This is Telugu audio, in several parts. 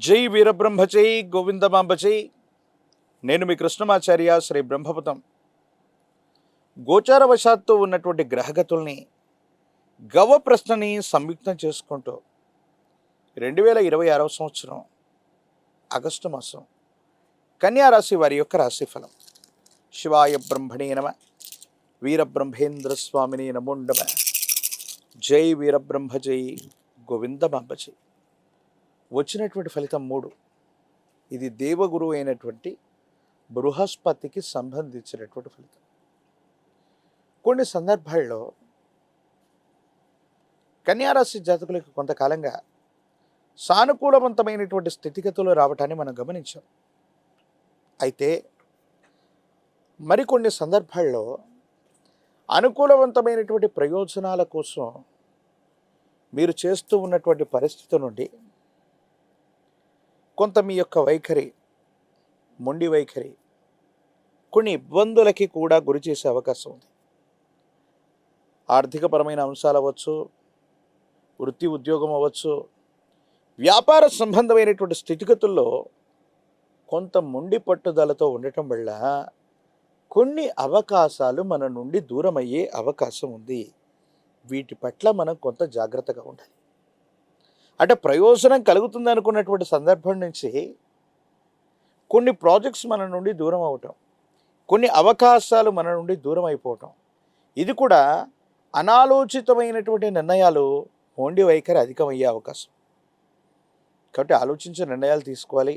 జై వీరబ్రహ్మచై గోవిందమాంబచై. నేను మీ కృష్ణమాచార్య శ్రీ బ్రహ్మపదం. గోచారవశాత్తు ఉన్నటువంటి గ్రహగతుల్ని గవ ప్రశ్నని సంయుక్తం చేసుకుంటూ 2026 సంవత్సరం ఆగస్టు మాసం కన్యారాశి వారి యొక్క రాశిఫలం. శివాయ బ్రహ్మణే నమ. వీరబ్రహ్మేంద్ర స్వామిని నమో నమ. జై వీరబ్రహ్మజై గోవిందమాంబచై. వచ్చినటువంటి ఫలితం 3. ఇది దేవగురువు అయినటువంటి బృహస్పతికి సంబంధించినటువంటి ఫలితం. కొన్ని సందర్భాల్లో కన్యారాశి జాతకులకు కొంతకాలంగా సానుకూలవంతమైనటువంటి స్థితిగతులు రావటాన్ని మనం గమనించాం. అయితే మరికొన్ని సందర్భాల్లో అనుకూలవంతమైనటువంటి ప్రయోజనాల కోసం మీరు చేస్తూ ఉన్నటువంటి పరిస్థితి నుండి కొంత మీ యొక్క వైఖరి, మొండి వైఖరి కొన్ని ఇబ్బందులకి కూడా గురి చేసే అవకాశం ఉంది. ఆర్థికపరమైన అంశాలు అవ్వచ్చు, వృత్తి ఉద్యోగం అవ్వచ్చు, వ్యాపార సంబంధమైనటువంటి స్థితిగతుల్లో కొంత మొండి పట్టుదలతో ఉండటం వల్ల కొన్ని అవకాశాలు మన నుండి దూరం అయ్యే అవకాశం ఉంది. వీటి పట్ల మనం కొంత జాగ్రత్తగా ఉండాలి. అంటే ప్రయోజనం కలుగుతుంది అనుకున్నటువంటి సందర్భం నుంచి కొన్ని ప్రాజెక్ట్స్ మన నుండి దూరం అవటం, కొన్ని అవకాశాలు మన నుండి దూరం అయిపోవటం, ఇది కూడా అనాలోచితమైనటువంటి నిర్ణయాలు, మొండి వైఖరి అధికమయ్యే అవకాశం. కాబట్టి ఆలోచించే నిర్ణయాలు తీసుకోవాలి,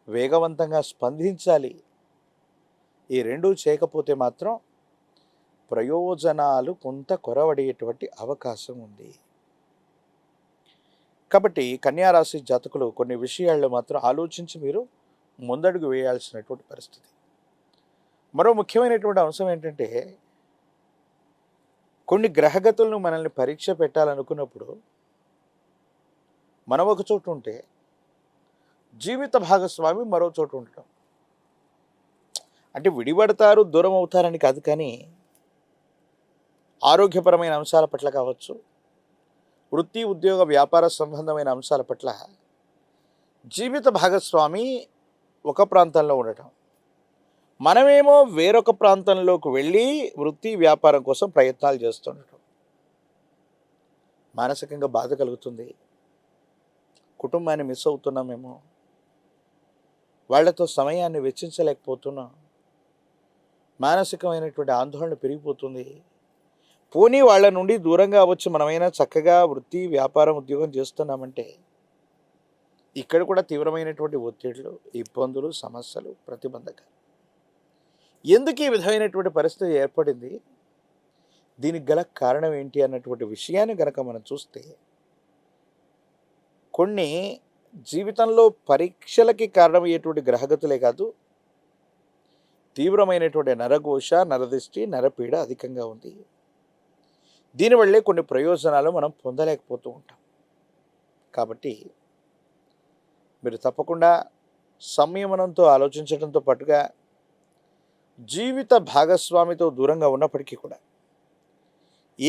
వేగవంతంగా స్పందించాలి. ఈ రెండూ చేయకపోతే మాత్రం ప్రయోజనాలు కొంత కొరవడేటువంటి అవకాశం ఉంది. కాబట్టి కన్యారాశి జాతకులు కొన్ని విషయాల్లో మాత్రం ఆలోచించి మీరు ముందడుగు వేయాల్సినటువంటి పరిస్థితి. మరో ముఖ్యమైనటువంటి అంశం ఏంటంటే, కొన్ని గ్రహగతులను మనల్ని పరీక్ష పెట్టాలనుకున్నప్పుడు మనం ఒక చోటు ఉంటే జీవిత భాగస్వామి మరో చోటు ఉండటం. అంటే విడిపడతారు, దూరం అవుతారని కాదు, కానీ ఆరోగ్యపరమైన అంశాల పట్ల కావచ్చు, వృత్తి ఉద్యోగ వ్యాపార సంబంధమైన అంశాల పట్ల జీవిత భాగస్వామి ఒక ప్రాంతంలో ఉండటం, మనమేమో వేరొక ప్రాంతంలోకి వెళ్ళి వృత్తి వ్యాపారం కోసం ప్రయత్నాలు చేస్తుండటం మానసికంగా బాధ కలుగుతుంది. కుటుంబాన్ని మిస్ అవుతున్నామేమో, వాళ్లతో సమయాన్ని వెచ్చించలేకపోతున్నాం, మానసికమైనటువంటి ఆందోళన పెరిగిపోతుంది. పోనీ వాళ్ళ నుండి దూరంగా వచ్చి మనమైనా చక్కగా వృత్తి వ్యాపారం ఉద్యోగం చేస్తున్నామంటే ఇక్కడ కూడా తీవ్రమైనటువంటి ఒత్తిడులు, ఇబ్బందులు, సమస్యలు, ప్రతిబంధకాలు. ఎందుకు ఈ విధమైనటువంటి పరిస్థితి ఏర్పడింది, దీనికి గల కారణం ఏంటి అన్నటువంటి విషయాన్ని గనక మనం చూస్తే, కొన్ని జీవితంలో పరీక్షలకి కారణమయ్యేటువంటి గ్రహగతులే కాదు, తీవ్రమైనటువంటి నరఘోష, నరదిష్టి, నరపీడ అధికంగా ఉంది. దీనివల్లే కొన్ని ప్రయోజనాలు మనం పొందలేకపోతూ ఉంటాం. కాబట్టి మీరు తప్పకుండా సంయమనంతో ఆలోచించడంతో పాటుగా జీవిత భాగస్వామితో దూరంగా ఉన్నప్పటికీ కూడా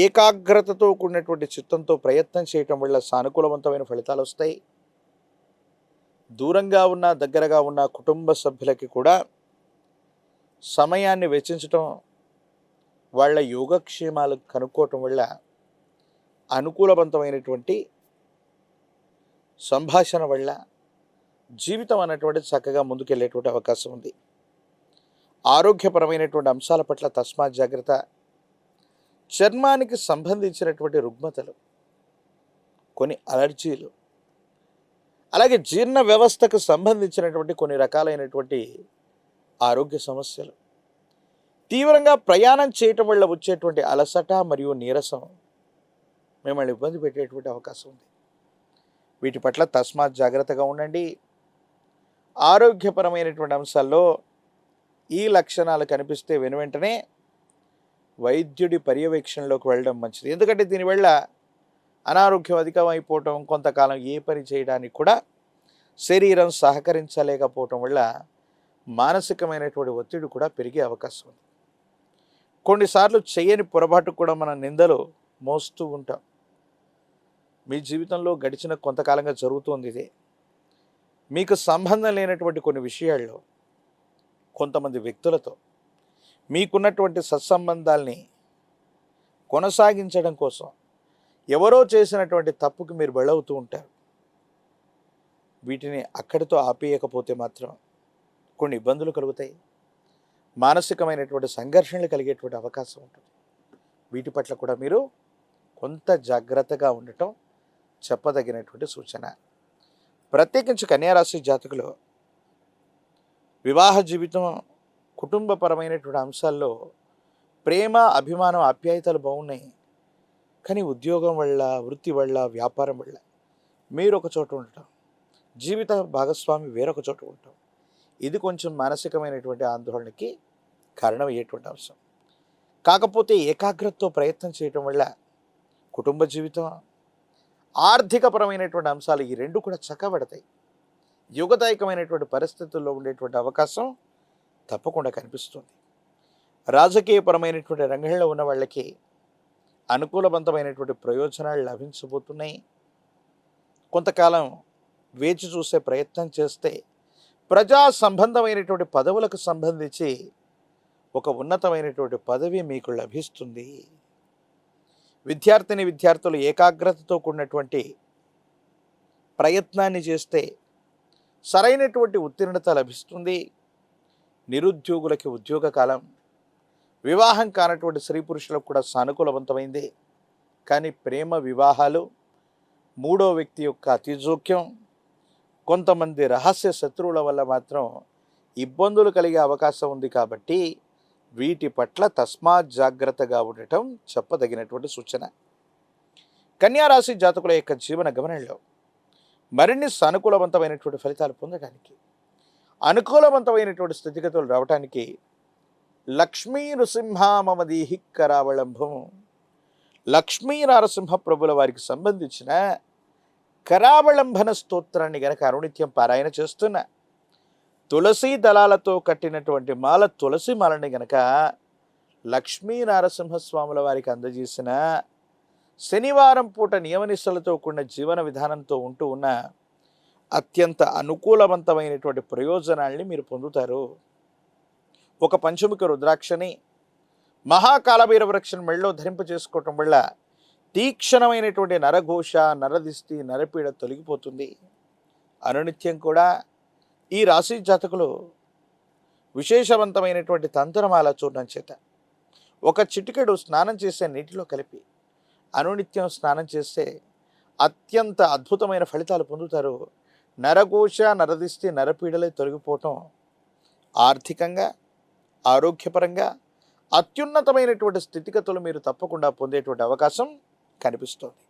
ఏకాగ్రతతో కూడినటువంటి చిత్తంతో ప్రయత్నం చేయటం వల్ల సానుకూలవంతమైన ఫలితాలు వస్తాయి. దూరంగా ఉన్న, దగ్గరగా ఉన్న కుటుంబ సభ్యులకి కూడా సమయాన్ని వెచ్చించటం, వాళ్ళ యోగక్షేమాలు కనుక్కోవటం వల్ల అనుకూలవంతమైనటువంటి సంభాషణ వల్ల జీవితం అన్నటువంటి చక్కగా ముందుకెళ్ళేటువంటి అవకాశం ఉంది. ఆరోగ్యపరమైనటువంటి అంశాల పట్ల తస్మాత్ జాగ్రత్త. చర్మానికి సంబంధించినటువంటి రుగ్మతలు, కొన్ని అలర్జీలు, అలాగే జీర్ణ వ్యవస్థకు సంబంధించినటువంటి కొన్ని రకాలైనటువంటి ఆరోగ్య సమస్యలు, తీవ్రంగా ప్రయాణం చేయటం వల్ల వచ్చేటువంటి అలసట మరియు నీరసం మిమ్మల్ని ఇబ్బంది పెట్టేటువంటి అవకాశం ఉంది. వీటి పట్ల తస్మాత్ జాగ్రత్తగా ఉండండి. ఆరోగ్యపరమైనటువంటి అంశాల్లో ఈ లక్షణాలు కనిపిస్తే వెనువెంటనే వైద్యుడి పర్యవేక్షణలోకి వెళ్ళడం మంచిది. ఎందుకంటే దీనివల్ల అనారోగ్యం అధికమైపోవటం, కొంతకాలం ఏ పని చేయడానికి కూడా శరీరం సహకరించలేకపోవటం వల్ల మానసికమైనటువంటి ఒత్తిడి కూడా పెరిగే అవకాశం ఉంది. కొన్నిసార్లు చేయని పొరపాటు కూడా మన నిందలు మోస్తూ ఉంటాం. మీ జీవితంలో గడిచిన కొంతకాలంగా జరుగుతోంది ఇదే. మీకు సంబంధం లేనటువంటి కొన్ని విషయాల్లో కొంతమంది వ్యక్తులతో మీకున్నటువంటి సత్సంబంధాల్ని కొనసాగించడం కోసం ఎవరో చేసినటువంటి తప్పుకి మీరు బలవుతూ ఉంటారు. వీటిని అక్కడితో ఆపేయకపోతే మాత్రం కొన్ని ఇబ్బందులు కలుగుతాయి. మానసికమైనటువంటి సంఘర్షణలు కలిగేటువంటి అవకాశం ఉంటుంది. వీటి పట్ల కూడా మీరు కొంత జాగ్రత్తగా ఉండటం చెప్పదగినటువంటి సూచన. ప్రత్యేకించి కన్యారాశి జాతకులు వివాహ జీవితం, కుటుంబపరమైనటువంటి అంశాల్లో ప్రేమ, అభిమానం, ఆప్యాయతలు బాగున్నాయి. కానీ ఉద్యోగం వల్ల, వృత్తి వల్ల, వ్యాపారం వల్ల మీరు ఒక చోట ఉండటం, జీవిత భాగస్వామి వేరొక చోట ఉండటం, ఇది కొంచెం మానసికమైనటువంటి ఆందోళనకి కారణమయ్యేటువంటి అంశం. కాకపోతే ఏకాగ్రతతో ప్రయత్నం చేయటం వల్ల కుటుంబ జీవితం, ఆర్థికపరమైనటువంటి అంశాలు ఈ రెండు కూడా చక్కబడతాయి. యుగదాయకమైనటువంటి పరిస్థితుల్లో ఉండేటువంటి అవకాశం తప్పకుండా కనిపిస్తుంది. రాజకీయపరమైనటువంటి రంగంలో ఉన్న వాళ్ళకి అనుకూలవంతమైనటువంటి ప్రయోజనాలు లభించబోతున్నాయి. కొంతకాలం వేచి చూసే ప్రయత్నం చేస్తే ప్రజా సంబంధమైనటువంటి పదవులకు సంబంధించి ఒక ఉన్నతమైనటువంటి పదవి మీకు లభిస్తుంది. విద్యార్థులు ఏకాగ్రతతో కూడినటువంటి ప్రయత్నాన్ని చేస్తే సరైనటువంటి ఉత్తీర్ణత లభిస్తుంది. నిరుద్యోగులకి ఉద్యోగ కాలం, వివాహం కానటువంటి స్త్రీ పురుషులకు కూడా సానుకూలవంతమైంది. కానీ ప్రేమ వివాహాలు, మూడో వ్యక్తి యొక్క అతి జోక్యం, కొంతమంది రహస్య శత్రువుల వల్ల మాత్రం ఇబ్బందులు కలిగే అవకాశం ఉంది. కాబట్టి వీటి పట్ల తస్మాత్ జాగ్రత్తగా ఉండటం చెప్పదగినటువంటి సూచన. కన్యారాశి జాతకుల యొక్క జీవన గమనంలో మరిన్ని సానుకూలవంతమైనటువంటి ఫలితాలు పొందడానికి, అనుకూలవంతమైనటువంటి స్థితిగతులు రావడానికి లక్ష్మీ నృసింహ మమ దీహి కరావళంబం, లక్ష్మీ నారసింహ ప్రభుల వారికి సంబంధించిన కరావళంబన స్తోత్రాన్ని గనక అనునిత్యం పారాయణ చేస్తున్న, తులసి దళాలతో కట్టినటువంటి మాల, తులసి మాలని గనక లక్ష్మీ నారసింహస్వాముల వారికి అందజేసిన, శనివారం పూట నియమనిష్టలతో కూడిన జీవన విధానంతో ఉంటూ ఉన్న అత్యంత అనుకూలవంతమైనటువంటి ప్రయోజనాల్ని మీరు పొందుతారు. ఒక పంచముఖ రుద్రాక్షని, మహాకాలభైర వృక్షం మెళ్ళలో ధరింప చేసుకోవటం వల్ల తీక్షణమైనటువంటి నరఘోష, నరదిష్టి, నరపీడ తొలగిపోతుంది. అనునిత్యం కూడా ఈ రాశి జాతకులు విశేషవంతమైనటువంటి తంత్రమాల చూడడం చేత ఒక చిటికెడు స్నానం చేసే నీటిలో కలిపి అనునిత్యం స్నానం చేస్తే అత్యంత అద్భుతమైన ఫలితాలు పొందుతారు. నరఘోష, నరదిష్టి, నరపీడలే తొలగిపోవటం ఆర్థికంగా, ఆరోగ్యపరంగా అత్యున్నతమైనటువంటి స్థితిగతులు మీరు తప్పకుండా పొందేటువంటి అవకాశం కనిపిస్తోంది.